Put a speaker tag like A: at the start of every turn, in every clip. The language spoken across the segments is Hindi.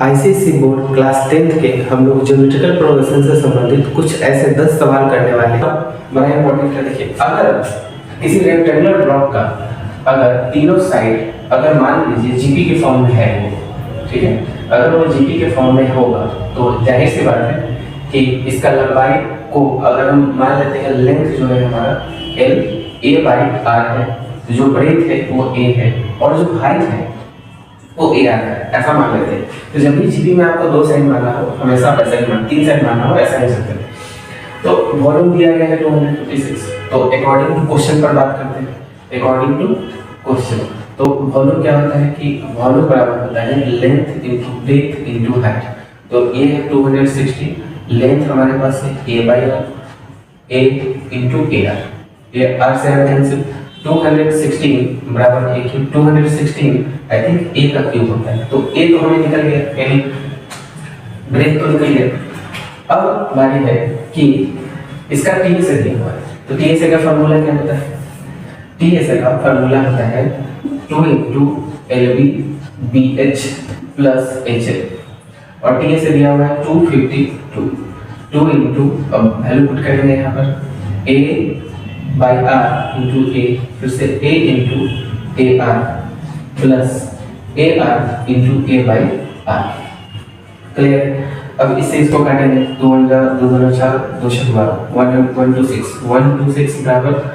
A: आईसीएसई बोर्ड क्लास 10th के हम लोग ज्योमेट्रिकल प्रोग्रेशन से संबंधित कुछ ऐसे 10 सवाल करने वाले हैं। बड़ा इंपॉर्टेंट है। देखिए, अगर किसी रेक्टेंगुलर ब्लॉक का अगर तीनों साइड अगर मान लीजिए जीपी के फॉर्म में है वो, ठीक है, अगर वो जीपी के फॉर्म में होगा तो जाहिर सी बात है कि इसका लंबाई को अगर हम मान लेते हैं लेंथ जो है हमारा एल ए बाई आर है, जो ब्रेथ है वो ए है और जो हाइट है वो ए आर है, ऐसा मान लेते हैं। तो जब भी जीपी में आपको दो साइड मानना हो हमेशा आप ऐसा ही मान, तीन साइड मानना हो ऐसा ही सकते हैं। तो वॉल्यूम दिया गया है 256। तो अकॉर्डिंग टू क्वेश्चन पर बात करते हैं। अकॉर्डिंग टू क्वेश्चन तो वॉल्यूम क्या होता है कि वॉल्यूम बराबर होता है length into breadth into height. तो ये है 260, लेंथ हमारे पास है a by r, a into a r, ये आर से आर कैंसिल, 216 बराबर ए क्यूब, 216 आई थिंक ए का क्यूब होता है, तो ए तो हमें निकल गया, यानी ब्रेथ तो निकल गया। अब बारी है कि इसका टी से दिया हुआ है, तो टी से का फार्मूला क्या होता है? टी से का फार्मूला होता है 2 into L B B H plus H L, और टी से दिया हुआ है 252, 2 इंटू, अब वैल्यू पुट करेंगे यहाँ पर a by r into a, फिर से a into a r plus a r into a by r. Clear? अब इससे इसको काटेंगे, 2 2 4 2 12 126 126 बराबर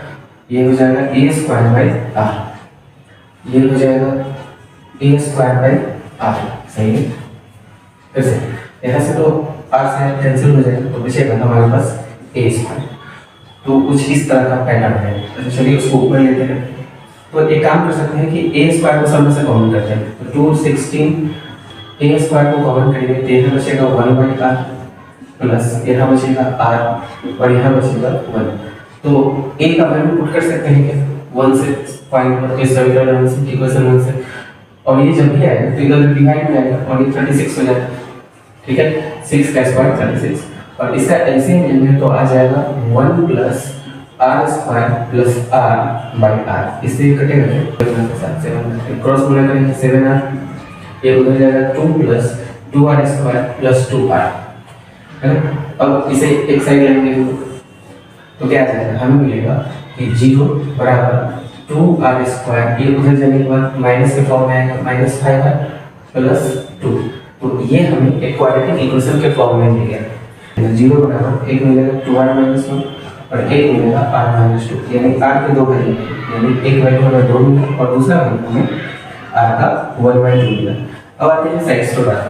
A: ये हो जाएगा ए स्क्वायर बाई आर, ये हो जाएगा ए स्क्वायर बाई आर, सही है। फिर से यहाँ से तो आर से कैंसिल हो जाएगा, तो बचेगा हमारे पास ए स्क्वायर। तो कुछ इस तरह का पैटर्न है। तो चलिए उसको ऊपर लेते हैं। तो एक काम कर सकते हैं कि ए स्क्वायर को सब में से कॉमन करते हैं, तो 216 ए स्क्वायर को कॉमन करेंगे तो यहाँ बचेगा 1 बाई आर प्लस यहाँ बचेगा आर और यहाँ बचेगा 1। तो ए का वैल्यू पुट कर सकते हैं क्या 1 से, पॉइंट इस समीकरण से, इक्वेशन 1 से, और ये जब भी आएगा तो इधर डिवाइड में आएगा और ये 36 हो जाएगा, ठीक है, 6 का स्क्वायर 36, और इसका एलसीएम लेंगे तो आ जाएगा 1 plus R square plus R by R, इससे कटेगा के साथ 7 क्रॉस गुणा करेंगे 7r, ये उधर जाएगा 2 plus 2r square plus 2r, है ना। अब इसे एक साइड लेंगे तो क्या आ जाएगा, हमें मिलेगा कि 0 बराबर 2r स्क्वायर, ये उधर जाने के बाद माइनस के फॉर्म में आएगा -5r प्लस 2, तो ये हमें एक क्वाड्रेटिक इक्वेशन के फॉर्म में मिल गया। 0 बराबर एक मिलेगा 2r - 1 और एक मिलेगा r - 2, यानी r के दो वैल्यू, यानी एक वैल्यू हमें 2 मिला और दूसरा वैल्यू हमें r का 1/2 मिला। अब आते हैं साइड्स पर।